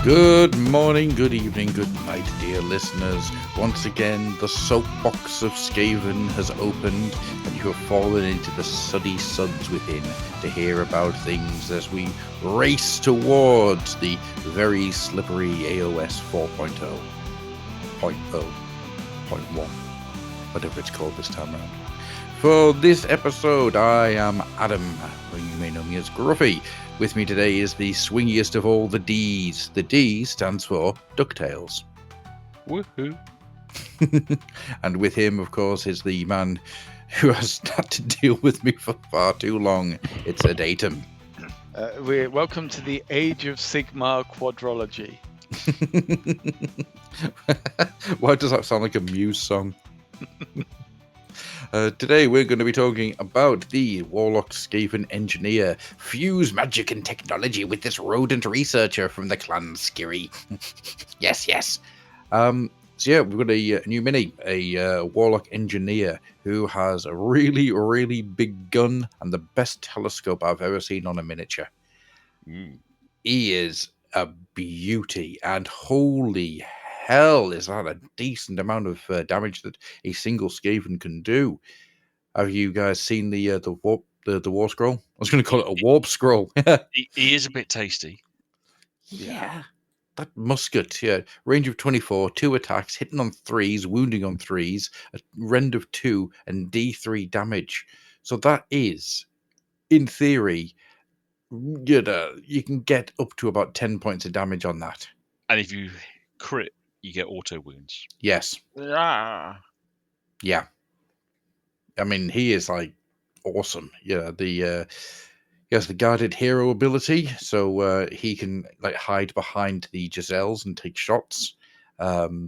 Good morning, good evening, good night, dear listeners. Once again, the soapbox of Skaven has opened, and you have fallen into the suddy suds within to hear about things as we race towards the very slippery AOS 4.0, 0.0, 0.1, whatever it's called this time around. For this episode, I am Adam, or you may know me as Gruffy. With me today is the swingiest of all the Ds. The D stands for DuckTales. Woohoo! And with him, of course, is the man who has had to deal with me for far too long. It's a datum. We're welcome to the Age of Sigmar quadrology. Why does that sound like a Muse song? Today we're going to be talking about the Warlock Skaven engineer. Fuse magic and technology with this rodent researcher from the clan Skiri. Yes. So yeah, we've got a new mini, a Warlock engineer who has a really, really big gun and the best telescope I've ever seen on a miniature. He is a beauty, and holy hell, is that a decent amount of damage that a single Skaven can do. Have you guys seen the war scroll? I was going to call it a warp scroll. He is a bit tasty. Yeah. That musket, range of 24, 2 attacks, hitting on 3s, wounding on 3s, a rend of 2, and D3 damage. So that is, in theory, you can get up to about 10 points of damage on that. And if you crit, you get auto wounds. Yes. Ah. Yeah. I mean, he is like awesome. Yeah, he has the guarded hero ability, so he can like hide behind the Giselles and take shots. More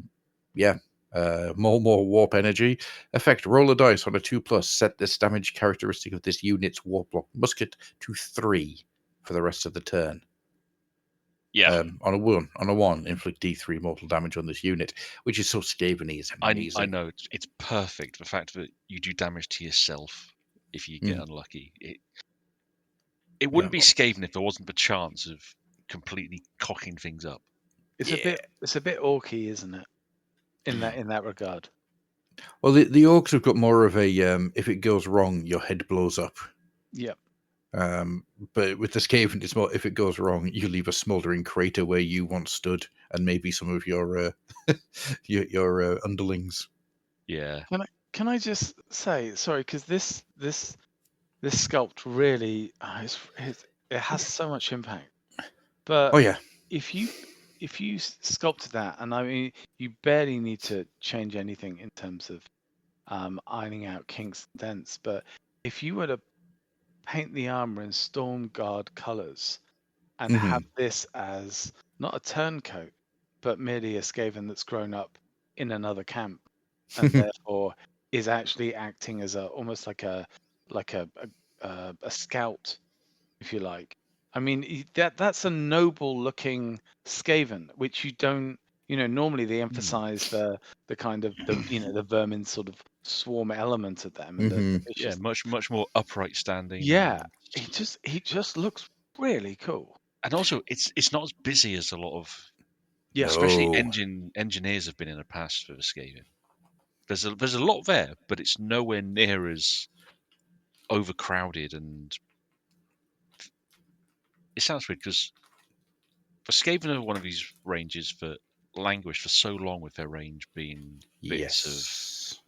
warp energy. Effect: roll a dice on a 2+. Set this damage characteristic of this unit's warp block musket to 3 for the rest of the turn. Yeah. On a 1, inflict D3 mortal damage on this unit, which is so Skaven-y, is amazing. I know, it's perfect. The fact that you do damage to yourself if you get unlucky. It wouldn't be Skaven if there wasn't the chance of completely cocking things up. It's a bit orky, isn't it? In that regard. Well, the orcs have got more of a if it goes wrong, your head blows up. Yep. But with the Skaven, it's more if it goes wrong, you leave a smouldering crater where you once stood, and maybe some of your your underlings. Yeah. Can I just say sorry, because this sculpt really it has so much impact. But Oh yeah, if you sculpted that, and I mean you barely need to change anything in terms of ironing out kinks and dents, but if you were to paint the armor in Stormguard colors and have this as not a turncoat, but merely a Skaven that's grown up in another camp and therefore is actually acting as almost like a scout, if you like. I mean, that's a noble looking Skaven, which you don't, normally they emphasize the kind of the vermin sort of swarm element of them and the vicious. Much more upright standing. Yeah, he just looks really cool. And also, it's not as busy as a lot of, Yeah, especially engineers have been in the past for the Skaven. There's a lot there, but it's nowhere near as overcrowded, and it sounds weird because for Skaven are one of these ranges that languished for so long with their range being bits of,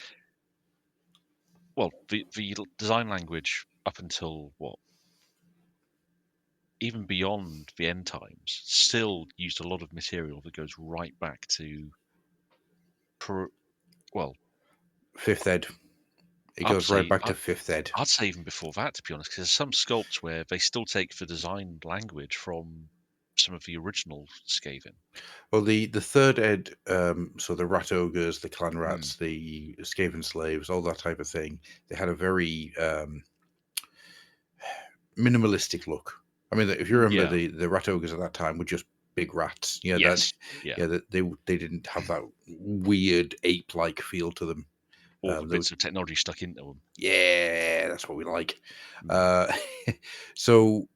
well, the design language up until even beyond the end times still used a lot of material that goes right back to 5th ed. It goes right back to 5th ed. I'd say even before that, to be honest, because there's some sculpts where they still take the design language from some of the original Skaven. Well, the 3rd ed, so the rat ogres, the clan rats, the Skaven slaves, all that type of thing, they had a very minimalistic look. I mean, if you remember, the rat ogres at that time were just big rats. Yeah, they didn't have that weird ape-like feel to them. All the bits of technology stuck into them. Yeah, that's what we like. So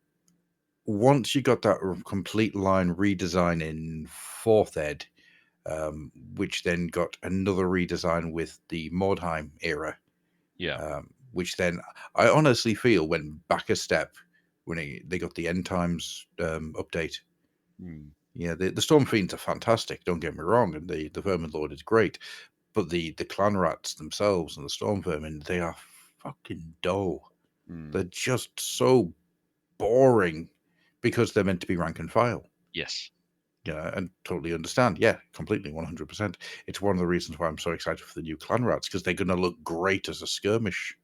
once you got that complete line redesign in 4th ed, which then got another redesign with the Mordheim era, Yeah. which then I honestly feel went back a step when they got the End Times update. Mm. Yeah, the Storm Fiends are fantastic, don't get me wrong, and the Vermin Lord is great, but the Clan Rats themselves and the Storm Vermin, they are fucking dull. Mm. They're just so boring because they're meant to be rank and file. Yes. Yeah, and totally understand. Yeah, completely, 100%. It's one of the reasons why I'm so excited for the new Clan Rats, because they're going to look great as a skirmish,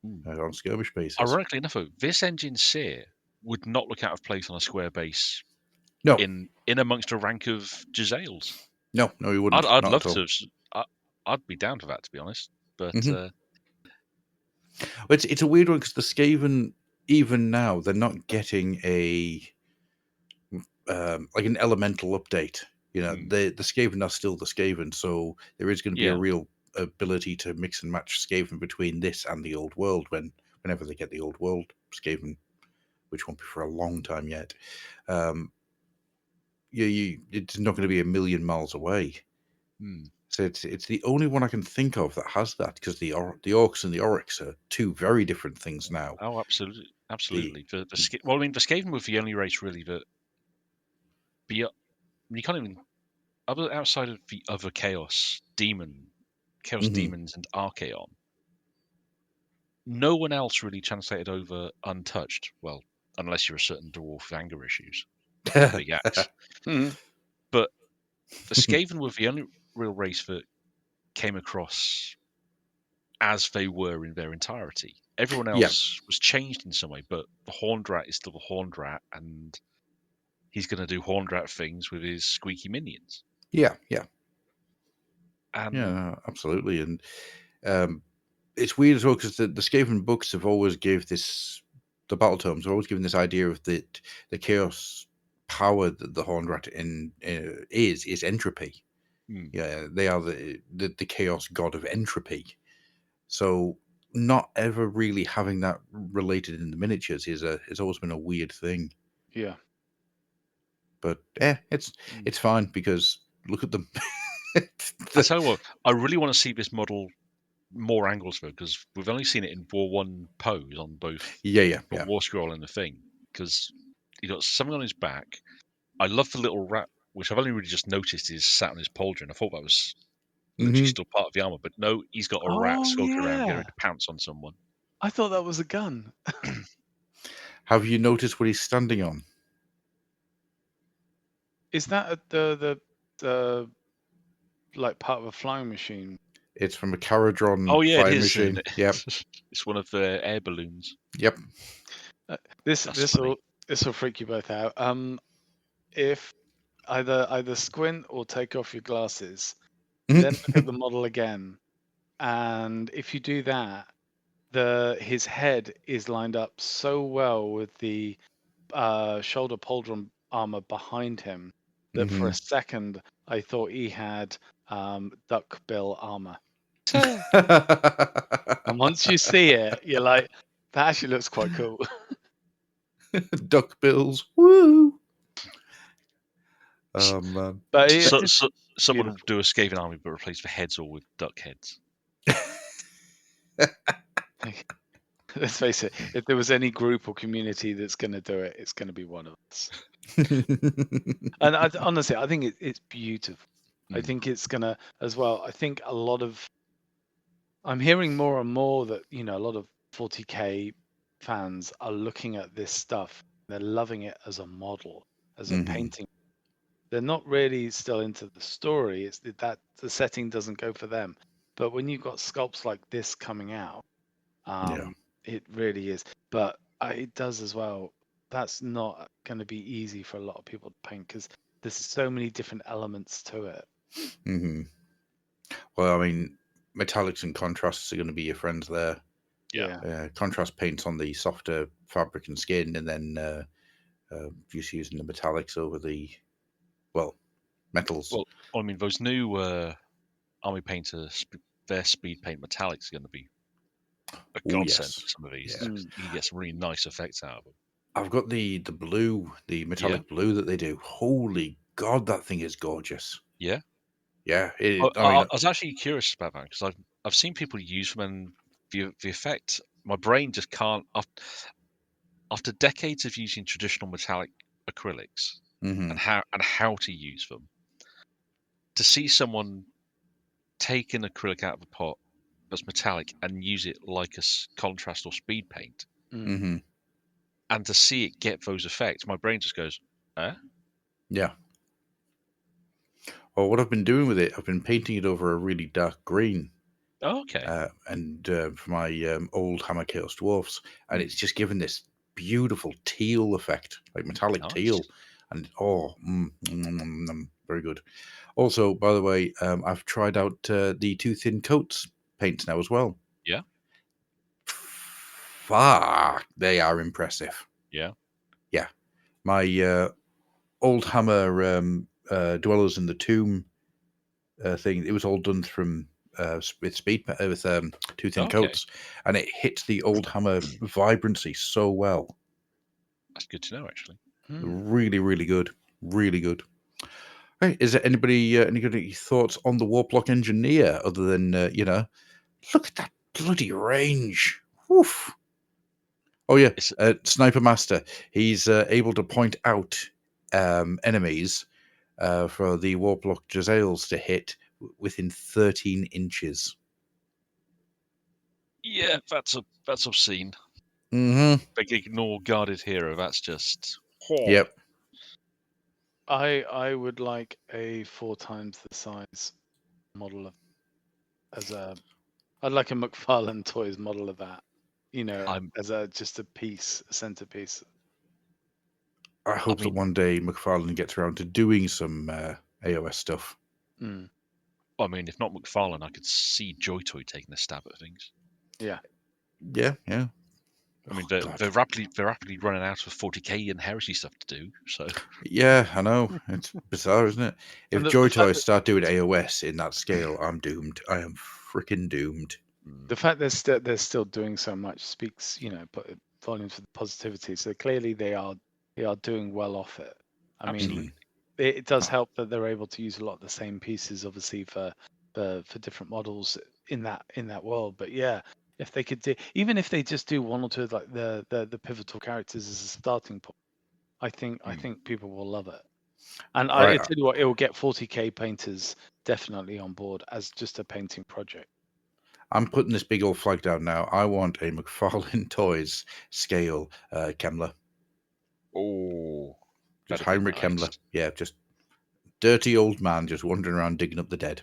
on skirmish basis. Ironically enough, this engine seer would not look out of place on a square base. No. In amongst a rank of Jezzails. No, you wouldn't. I'd love to. I'd be down for that, to be honest. But it's a weird one because the Skaven, even now, they're not getting a like an elemental update. The Skaven are still the Skaven, so there is going to be a real ability to mix and match Skaven between this and the old world whenever they get the old world Skaven, which won't be for a long time yet. It's not going to be a million miles away. So it's the only one I can think of that has that, because the Orcs and the Oryx are two very different things now. Oh, absolutely. The Skaven was the only race really that you can't even outside of the other Chaos Demons and Archaon. No one else really translated over untouched. Well, unless you're a certain dwarf with anger issues, big axe. But the Skaven were the only real race that came across as they were in their entirety. Everyone else was changed in some way, but the Horned Rat is still the Horned Rat, and he's going to do Horned Rat things with his squeaky minions. Yeah, absolutely. And it's weird as well, because the Skaven books have always the battle tomes have always given this idea of the chaos power that the Horned Rat is entropy. Yeah, they are the chaos god of entropy. So not ever really having that related in the miniatures has always been a weird thing. Yeah. But it's fine, because look at them. I tell you what, I really want to see this model more angles though, because we've only seen it in War 1 pose on both the War Scroll and the thing, because he got something on his back. I love the little rat, which I've only really just noticed is sat on his pauldron. I thought that was literally still part of the armor, but no, he's got a rat skulking around getting ready to pounce on someone. I thought that was a gun. Have you noticed what he's standing on? Is that the like part of a flying machine? It's from a Caradron flying machine. Yep. It's one of the air balloons. Yep. This will freak you both out. If either squint or take off your glasses, then look at the model again, and if you do that, his head is lined up so well with the shoulder pauldron armor behind him that for a second I thought he had duck bill armor. And once you see it, you're like, that actually looks quite cool. Duck bills, woo! Man. But someone will do a Skaven army, but replace the heads all with duck heads. Let's face it, if there was any group or community that's going to do it, it's going to be one of us. And honestly, I think it's beautiful. I think it's going to, as well, I think I'm hearing more and more that, a lot of 40k fans are looking at this stuff. They're loving it as a model, as a painting. They're not really still into the story. It's that the setting doesn't go for them. But when you've got sculpts like this coming out, it really is. But it does as well. That's not going to be easy for a lot of people to paint, because there's so many different elements to it. Well, I mean, metallics and contrasts are going to be your friends there. Yeah. Contrast paints on the softer fabric and skin, and then just using the metallics over the metals. Well, I mean, those new army painters, their speed paint metallics are going to be a godsend for some of these. You can get some really nice effects out of them. I've got the blue, the metallic blue that they do. Holy God, that thing is gorgeous. Yeah. Yeah. I was actually curious about that because I've seen people use them, and the effect. My brain just can't. After decades of using traditional metallic acrylics and how to use them, to see someone take an acrylic out of a pot that's metallic and use it like a contrast or speed paint, and to see it get those effects, my brain just goes, eh? Yeah. Well, what I've been doing with it, I've been painting it over a really dark green. Oh, okay. And for my old Hammer Chaos Dwarfs, and it's just given this beautiful teal effect, like metallic teal, and very good. Also, by the way, I've tried out the Too Thin Coats paints now as well. Yeah. Fuck, they are impressive. Yeah. Yeah. My old Hammer Dwellers in the Tomb thing, it was all done from with Too Thin Coats, and it hit the old Hammer vibrancy so well. That's good to know, actually. Really, really good. Really good. Hey, is there anybody any thoughts on the Warplock Engineer other than look at that bloody range? Woof. Oh yeah, Sniper Master. He's able to point out enemies for the Warplock Jezzails to hit within 13 inches. Yeah, that's obscene. Big ignore guarded hero. That's just. Yep. I would like a 4 times the size model of I'd like a McFarlane Toys model of that. As just a centerpiece. I hope that one day McFarlane gets around to doing some AOS stuff. I mean, if not McFarlane, I could see Joy-Toy taking a stab at things. Yeah. Yeah. I mean, they're rapidly running out of 40k and heresy stuff to do. So yeah, I know, it's bizarre, isn't it? If Joy-Toys start doing AOS in that scale, I'm doomed. I am freaking doomed. The fact they're still doing so much speaks, volumes for the positivity. So clearly they are doing well off it. I mean, it does help that they're able to use a lot of the same pieces, obviously for different models in that world. But yeah, if they could even if they just do one or two of like the pivotal characters as a starting point, I think people will love it. And I tell you what, it will get 40k painters definitely on board as just a painting project. I'm putting this big old flag down now. I want a McFarlane Toys scale Kemmler. Oh, just Heinrich Kemmler. Yeah, just dirty old man just wandering around digging up the dead.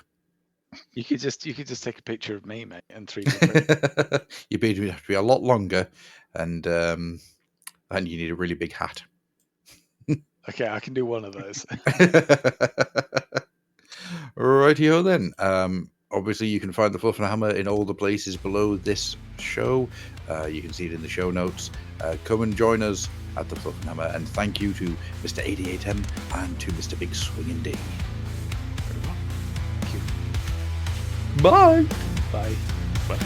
You could just take a picture of me, mate, and 3D print. You have to be a lot longer, and you need a really big hat. Okay, I can do one of those. Rightio then. Obviously, you can find the Fluff and Hammer in all the places below this show. You can see it in the show notes. Come and join us at the Fluff and Hammer. And thank you to Mr. 88M and to Mr. Big Swingin' D. Thank you. Bye. Bye. Bye.